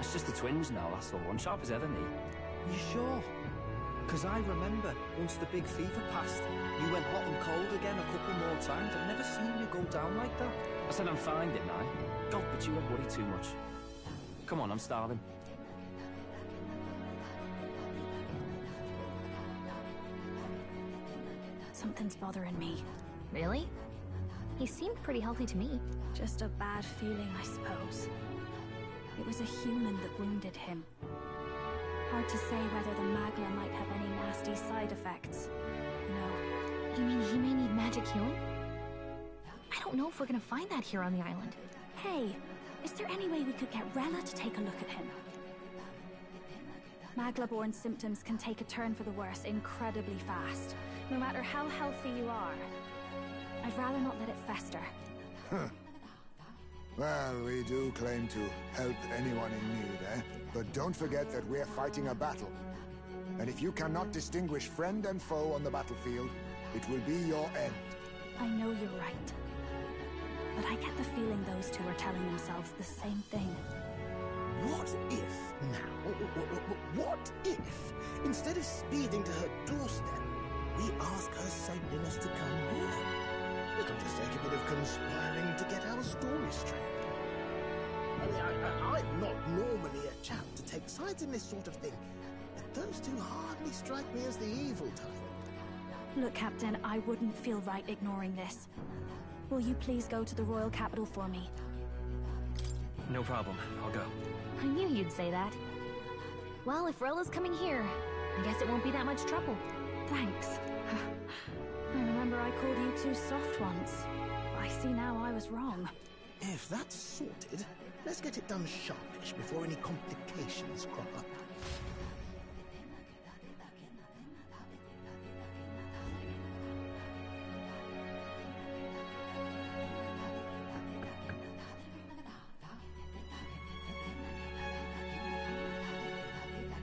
It's just the twinge now, that's all. I'm sharp as ever, me. You sure? Because I remember, once the big fever passed, you went hot and cold again a couple more times. I've never seen you go down like that. I said I'm fine, didn't I? God, but you don't worry too much. Come on, I'm starving. Something's bothering me. Really? He seemed pretty healthy to me. Just a bad feeling, I suppose. It was a human that wounded him. Hard to say whether the Magla might have any nasty side effects. You know. You mean he may need magic healing? I don't know if we're gonna find that here on the island. Hey, is there any way we could get Rella to take a look at him? Magla-born symptoms can take a turn for the worse incredibly fast, no matter how healthy you are. I'd rather not let it fester. Huh. Well, we do claim to help anyone in need, eh? But don't forget that we're fighting a battle. And if you cannot distinguish friend and foe on the battlefield, it will be your end. I know you're right. But I get the feeling those two are telling themselves the same thing. What if, now, what if, instead of speeding to her doorstep, we ask her saintliness to come here? It'll just take a bit of conspiring to get our story straight. I mean, I'm not normally a chap to take sides in this sort of thing, but those two hardly strike me as the evil type. Look, Captain, I wouldn't feel right ignoring this. Will you please go to the royal capital for me? No problem, I'll go. I knew you'd say that. Well, if Rella's coming here, I guess it won't be that much trouble. Thanks. I remember I called you too soft once. I see now I was wrong. If that's sorted, let's get it done sharpish before any complications crop up.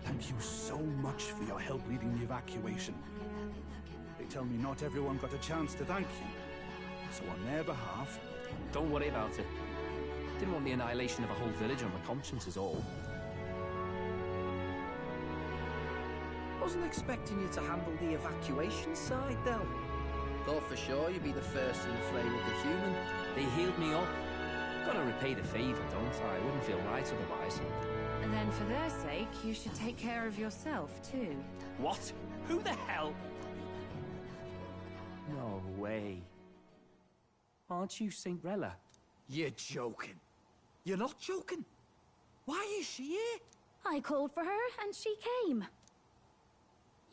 Thank you so much for your help leading the evacuation. They tell me not everyone got a chance to thank you. So on their behalf... Don't worry about it. Didn't want the annihilation of a whole village on my conscience is all. Wasn't expecting you to handle the evacuation side, Del. Thought for sure you'd be the first in the fray with the human. They healed me up. Gotta repay the favor, don't I? I wouldn't feel right otherwise. And then for their sake, you should take care of yourself, too. What? Who the hell? No way. Aren't you Saint Rella? You're joking. You're not joking. Why is she here? I called for her, and she came.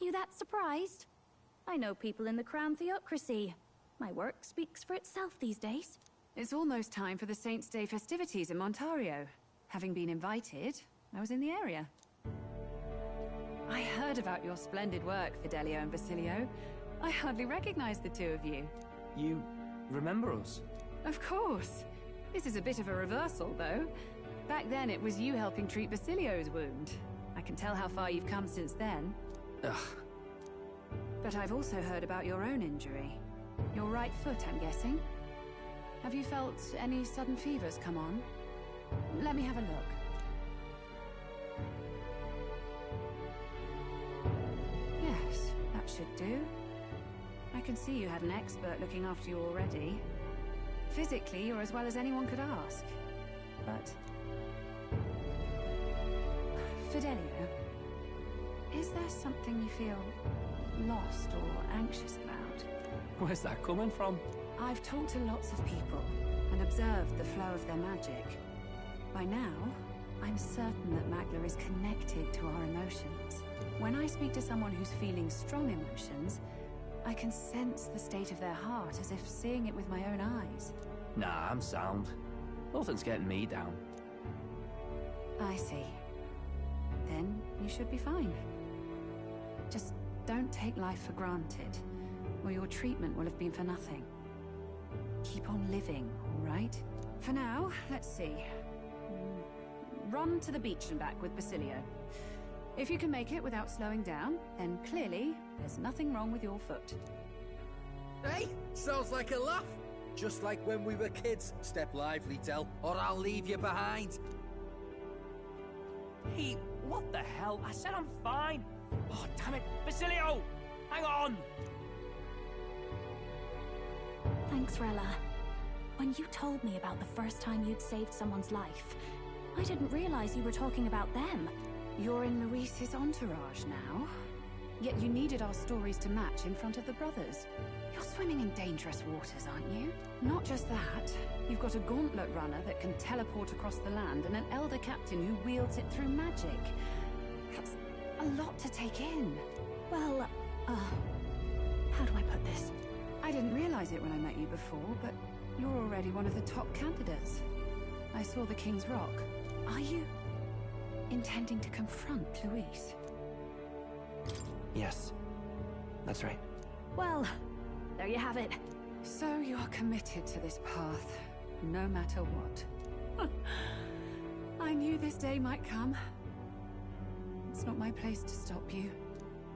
You that surprised? I know people in the Crown Theocracy. My work speaks for itself these days. It's almost time for the Saints' Day festivities in Montario. Having been invited, I was in the area. I heard about your splendid work, Fidelio and Basilio. I hardly recognized the two of you. You remember us? Of course. This is a bit of a reversal, though. Back then, it was you helping treat Basilio's wound. I can tell how far you've come since then. Ugh. But I've also heard about your own injury. Your right foot, I'm guessing. Have you felt any sudden fevers come on? Let me have a look. Yes, that should do. I can see you had an expert looking after you already. Physically, you're as well as anyone could ask. But... Fidelio, is there something you feel lost or anxious about? Where's that coming from? I've talked to lots of people and observed the flow of their magic. By now, I'm certain that Magla is connected to our emotions. When I speak to someone who's feeling strong emotions, I can sense the state of their heart as if seeing it with my own eyes. Nah, I'm sound. Nothing's getting me down. I see. Then you should be fine. Just don't take life for granted, or your treatment will have been for nothing. Keep on living, all right? For now, let's see. Run to the beach and back with Basilio. If you can make it without slowing down, then clearly there's nothing wrong with your foot. Hey, sounds like a laugh. Just like when we were kids. Step lively, Del, or I'll leave you behind. Hey, what the hell? I said I'm fine. Oh, damn it. Basilio! Hang on! Thanks, Rella. When you told me about the first time you'd saved someone's life, I didn't realize you were talking about them. You're in Luis's entourage now. Yet you needed our stories to match in front of the brothers. You're swimming in dangerous waters, aren't you? Not just that, you've got a gauntlet runner that can teleport across the land and an elder captain who wields it through magic. That's a lot to take in. Well, how do I put this? I didn't realize it when I met you before, but you're already one of the top candidates. I saw the King's Rock. Are you intending to confront Luis? Yes, that's right. Well, there you have it. So you're committed to this path, no matter what. I knew this day might come. It's not my place to stop you.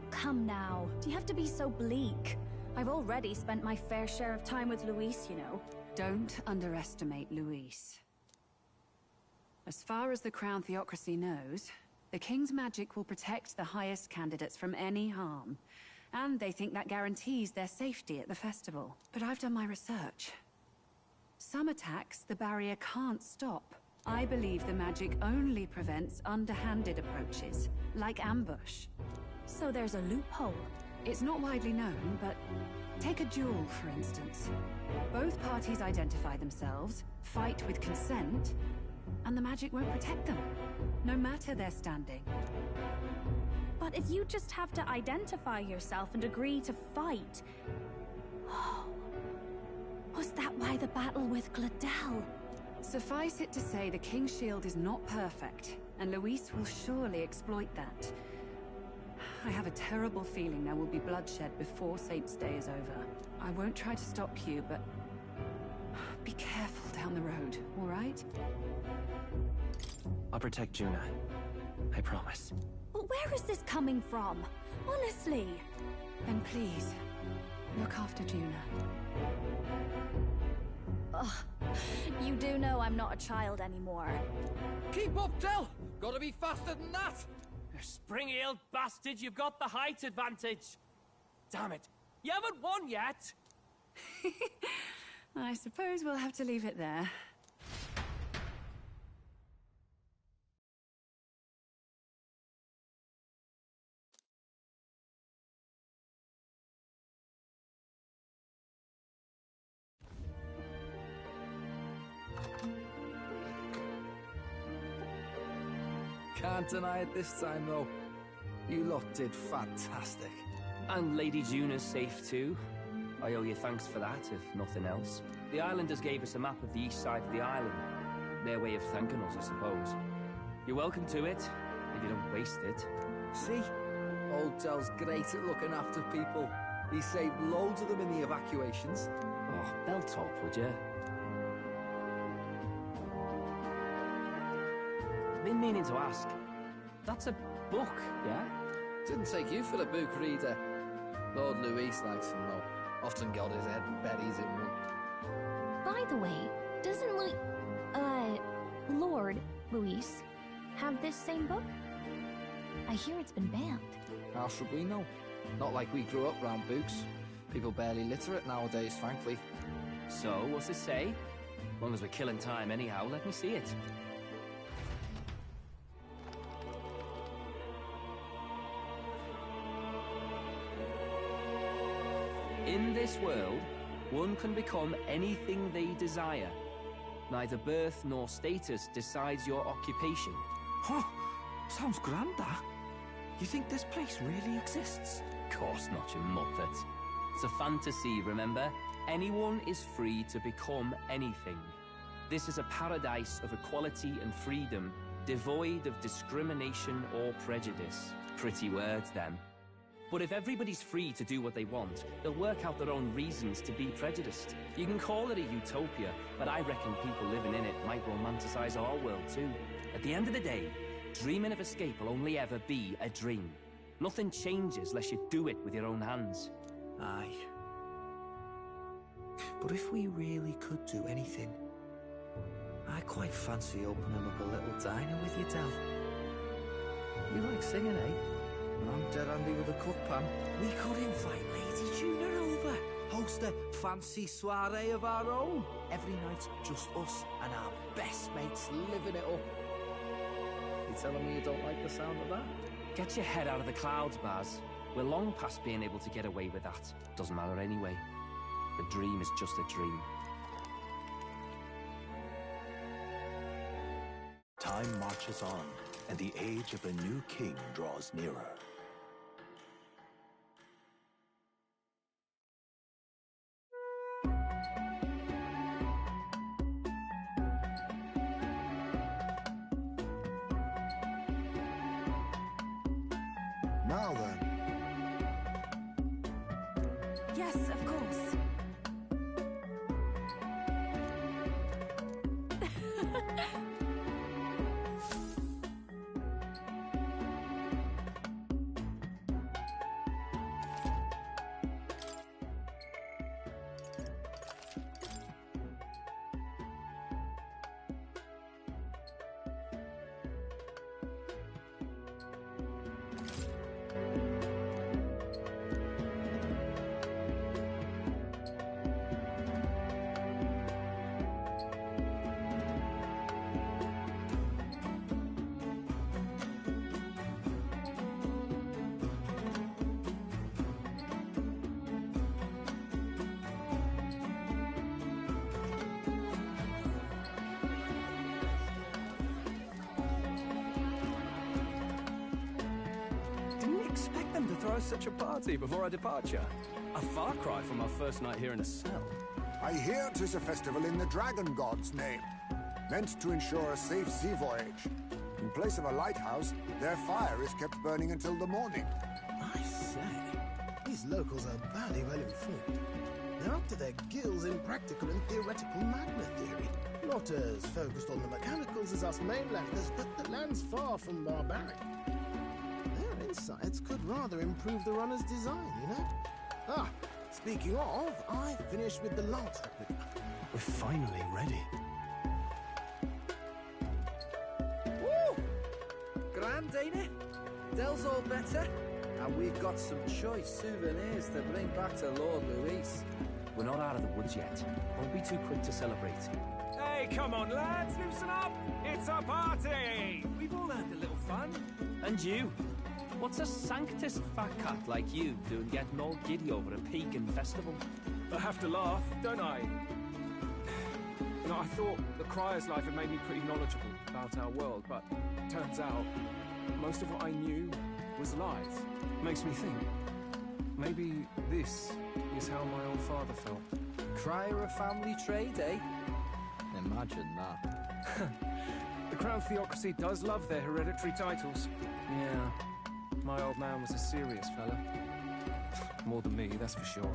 Come now, do you have to be so bleak? I've already spent my fair share of time with Luis, you know. Don't underestimate Luis. As far as the Crown Theocracy knows, the King's magic will protect the highest candidates from any harm. And they think that guarantees their safety at the festival. But I've done my research. Some attacks the barrier can't stop. I believe the magic only prevents underhanded approaches, like ambush. So there's a loophole. It's not widely known, but take a duel, for instance. Both parties identify themselves, fight with consent, and the magic won't protect them, no matter their standing. But if you just have to identify yourself and agree to fight... Oh, was that why the battle with Gladel? Suffice it to say, the King's Shield is not perfect, and Luis will surely exploit that. I have a terrible feeling there will be bloodshed before Saint's Day is over. I won't try to stop you, but be careful down the road, all right? I'll protect Juna. I promise. But where is this coming from? Honestly. Then please, look after Juna. Ugh. You do know I'm not a child anymore. Keep up, Del! Gotta be faster than that! You spring-heeled bastard, you've got the height advantage. Damn it. You haven't won yet. I suppose we'll have to leave it there. Can't deny it this time, though. You lot did fantastic. And Lady Juna's safe too. I owe you thanks for that, if nothing else. The islanders gave us a map of the east side of the island. Their way of thanking us, I suppose. You're welcome to it, if you don't waste it. See? Old Del's great at looking after people. He saved loads of them in the evacuations. Oh, belt up, would you? Been meaning to ask. That's a book, yeah? Didn't take you for the book reader. Lord Luis likes them though. Often got his head buried in one. By the way, doesn't Lord Luis have this same book? I hear it's been banned. How should we know? Not like we grew up round books. People barely literate nowadays, frankly. So, what's it say? As long as we're killing time anyhow, let me see it. In this world, one can become anything they desire. Neither birth nor status decides your occupation. Huh? Sounds grand, that. You think this place really exists? Of course not, you muppet. It's a fantasy, remember? Anyone is free to become anything. This is a paradise of equality and freedom, devoid of discrimination or prejudice. Pretty words, then. But if everybody's free to do what they want, they'll work out their own reasons to be prejudiced. You can call it a utopia, but I reckon people living in it might romanticize our world too. At the end of the day, dreaming of escape will only ever be a dream. Nothing changes unless you do it with your own hands. Aye. But if we really could do anything, I quite fancy opening up a little diner with you, Del. You like singing, eh? I'm dead handy with a cook pan. We could invite Lady Juna over. Host a fancy soiree of our own. Every night, just us and our best mates living it up. You telling me you don't like the sound of that? Get your head out of the clouds, Baz. We're long past being able to get away with that. Doesn't matter anyway. The dream is just a dream. Time marches on, and the age of a new king draws nearer. Now then. Yes, of course. To throw such a party before our departure. A far cry from our first night here in a cell. I hear 'tis a festival in the Dragon God's name, meant to ensure a safe sea voyage. In place of a lighthouse, their fire is kept burning until the morning. I say, these locals are badly well informed. They're up to their gills in practical and theoretical magna theory. Not as focused on the mechanicals as us mainlanders, but the land's far from barbaric. Insights could rather improve the runner's design, you know? Ah, speaking of, I finished with the lance replica. We're finally ready. Woo! Grand, ain't it? Dell's all better. And we've got some choice souvenirs to bring back to Lord Luis. We're not out of the woods yet. Don't be too quick to celebrate. Hey, come on, lads, loosen up! It's a party! We've all had a little fun. And you? What's a sanctist fat cat like you doing getting all giddy over a pagan festival? I have to laugh, don't I? You know, I thought the Crier's life had made me pretty knowledgeable about our world, but turns out most of what I knew was lies. Makes me think, maybe this is how my old father felt. Crier a family trade, eh? Imagine that. The Crown Theocracy does love their hereditary titles. Yeah. My old man was a serious fella. More than me, that's for sure.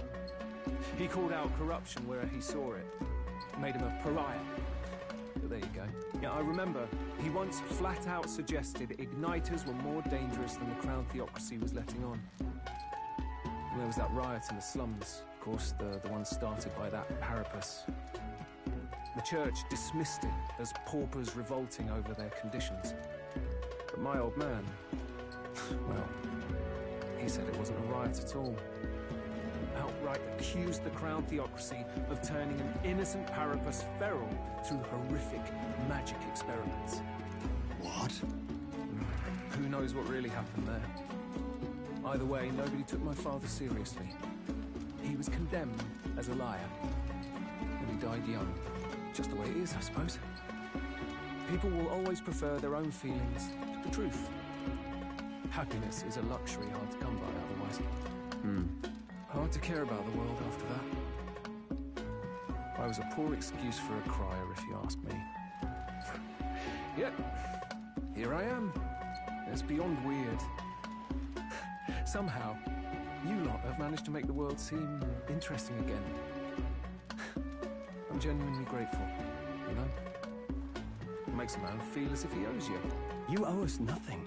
He called out corruption where he saw it. Made him a pariah. But there you go. Yeah, I remember he once flat out suggested igniters were more dangerous than the Crown Theocracy was letting on. And there was that riot in the slums. Of course, the one started by that Parapus. The church dismissed it as paupers revolting over their conditions. But my old man, well, he said it wasn't a riot at all. Outright accused the Crown Theocracy of turning an innocent Parapus feral through horrific magic experiments. What? Who knows what really happened there? Either way, nobody took my father seriously. He was condemned as a liar. And he died young. Just the way it is, I suppose. People will always prefer their own feelings to the truth. Happiness is a luxury hard to come by otherwise. Hard to care about the world after that. I was a poor excuse for a crier, if you ask me. Yep, here I am. It's beyond weird. Somehow, you lot have managed to make the world seem interesting again. I'm genuinely grateful, you know? It makes a man feel as if he owes you. You owe us nothing.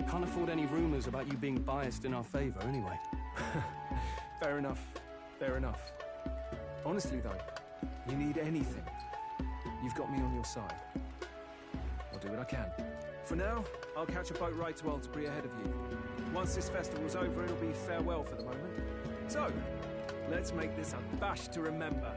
Can't afford any rumors about you being biased in our favor, anyway. Fair enough. Fair enough. Honestly, though, you need anything, you've got me on your side. I'll do what I can. For now, I'll catch a boat ride to Altabri ahead of you. Once this festival's over, it'll be farewell for the moment. So, let's make this a bash to remember.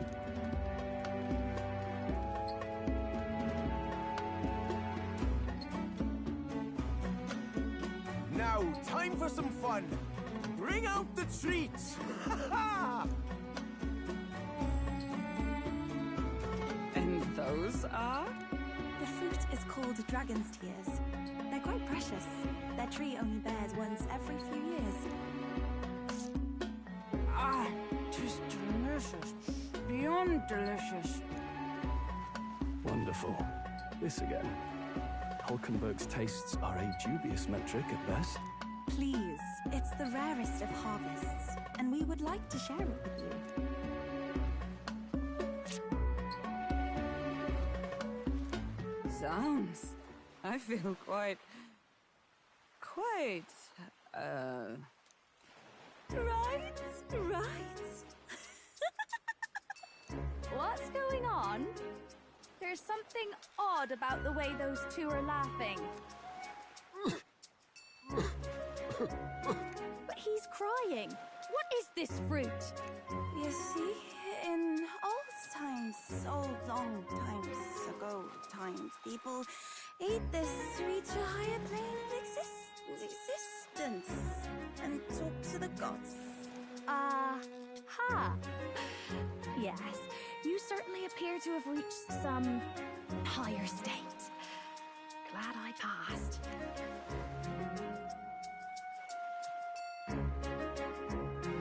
Now, time for some fun. Bring out the treats! And those are? The fruit is called dragon's tears. They're quite precious. Their tree only bears once every few years. Ah, just delicious. Beyond delicious. Wonderful. This again. Hulkenberg's tastes are a dubious metric at best. Please, it's the rarest of harvests, and we would like to share it with you. Zounds. I feel quite... Right. What's going on? There's something odd about the way those two are laughing. But he's crying. What is this fruit? You see, in old times, long times ago people ate this to reach a higher plane of existence and talk to the gods. Ha! Yes, you certainly appear to have reached some higher state. Glad I passed.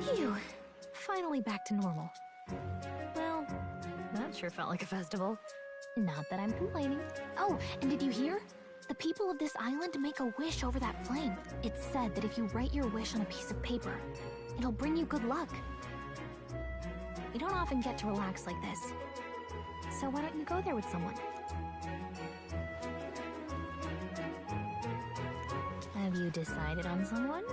Phew. Finally back to normal. Well, that sure felt like a festival. Not that I'm complaining. Oh, and did you hear? The people of this island make a wish over that flame. It's said that if you write your wish on a piece of paper, it'll bring you good luck. You don't often get to relax like this. So why don't you go there with someone? Have you decided on someone?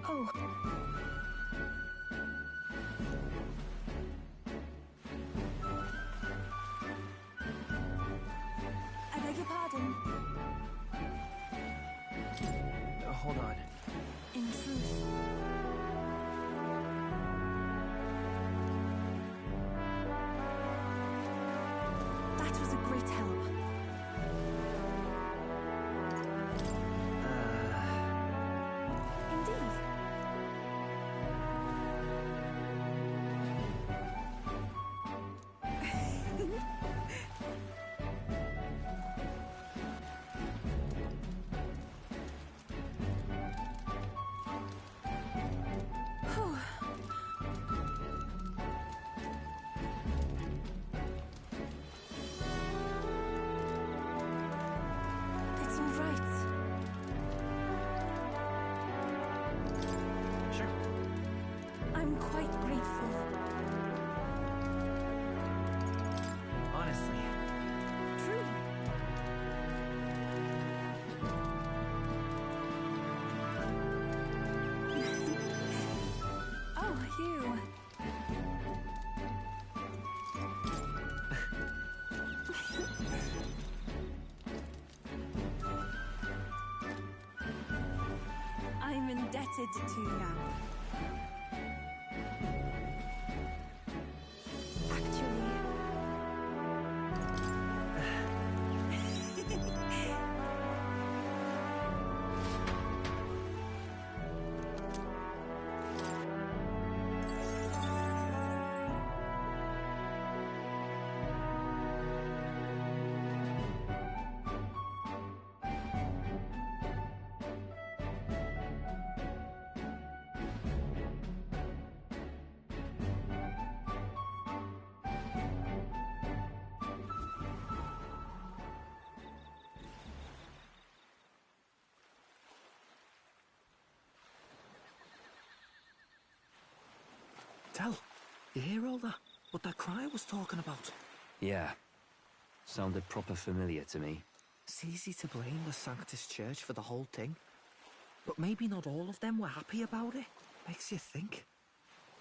Oh. I beg your pardon. Hold on. In truth, that was a great help. Indeed. Whew. It's all right. Sure. I'm quite grateful. Honestly. Truly. Oh, you. I'm indebted to you now. Actually... Del, you hear all that? What that cry was talking about? Yeah. Sounded proper familiar to me. It's easy to blame the Sanctus Church for the whole thing. But maybe not all of them were happy about it. Makes you think.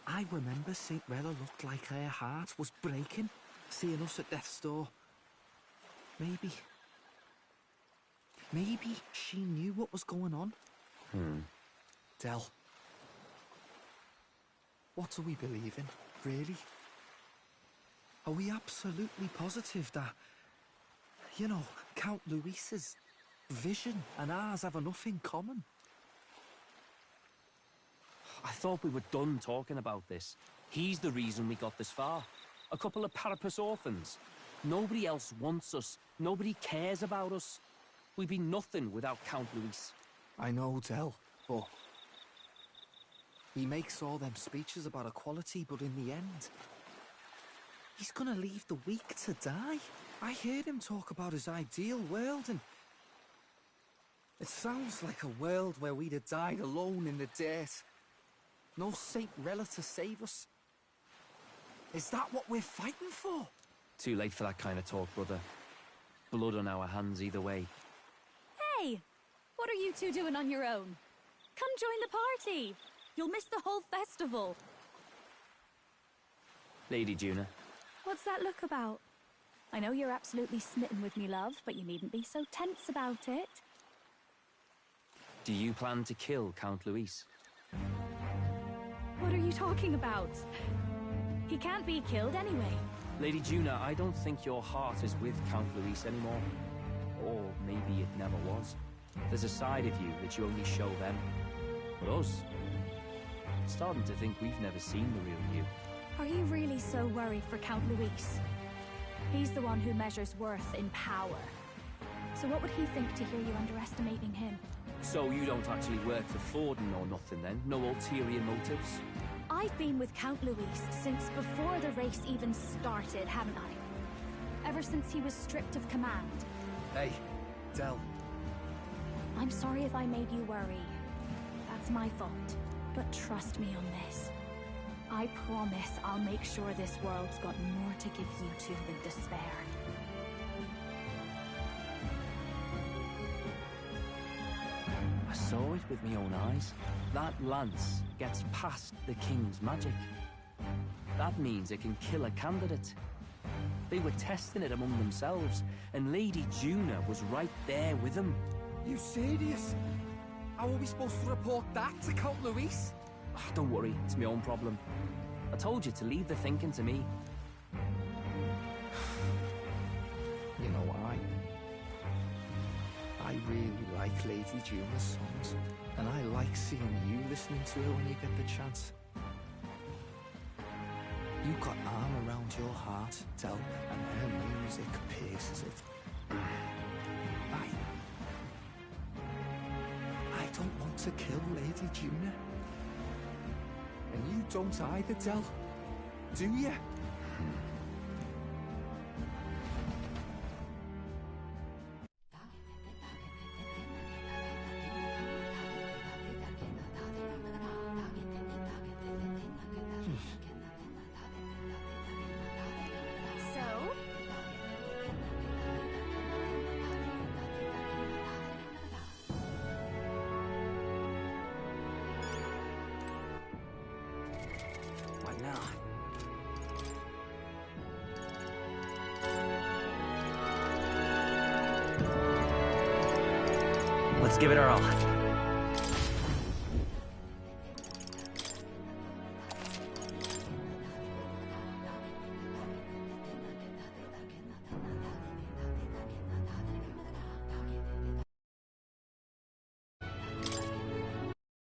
I remember St. Rella looked like her heart was breaking, seeing us at death's door. Maybe she knew what was going on. Del, what do we believe in, really? Are we absolutely positive that, you know, Count Luis's vision and ours have enough in common? I thought we were done talking about this. He's the reason we got this far. A couple of Parapus orphans. Nobody else wants us. Nobody cares about us. We'd be nothing without Count Luis. I know, Del, but he makes all them speeches about equality, but in the end, he's gonna leave the weak to die. I heard him talk about his ideal world, and it sounds like a world where we'd have died alone in the dirt. No Saint Rella to save us. Is that what we're fighting for? Too late for that kind of talk, brother. Blood on our hands either way. Hey! What are you two doing on your own? Come join the party! You'll miss the whole festival. Lady Juna. What's that look about? I know you're absolutely smitten with me, love, but you needn't be so tense about it. Do you plan to kill Count Luis? What are you talking about? He can't be killed anyway. Lady Juna, I don't think your heart is with Count Luis anymore. Or maybe it never was. There's a side of you that you only show them. But us? I'm starting to think we've never seen the real you. Are you really so worried for Count Luis? He's the one who measures worth in power. So what would he think to hear you underestimating him? So you don't actually work for Forden or nothing then? No ulterior motives? I've been with Count Luis since before the race even started, haven't I? Ever since he was stripped of command. Hey, Del. I'm sorry if I made you worry. That's my fault. But trust me on this. I promise I'll make sure this world's got more to give you two than despair. I saw it with my own eyes. That lance gets past the king's magic. That means it can kill a candidate. They were testing it among themselves, and Lady Juna was right there with them. You serious? How are we supposed to report that to Count Luis? Don't worry, it's my own problem. I told you to leave the thinking to me. You know why? I really like Lady Juna's songs, and I like seeing you listening to her when you get the chance. You've got arm around your heart, Del, and her music pierces it. I don't want to kill Lady Juna. And you don't either, Del. Do you? Let's give it our all.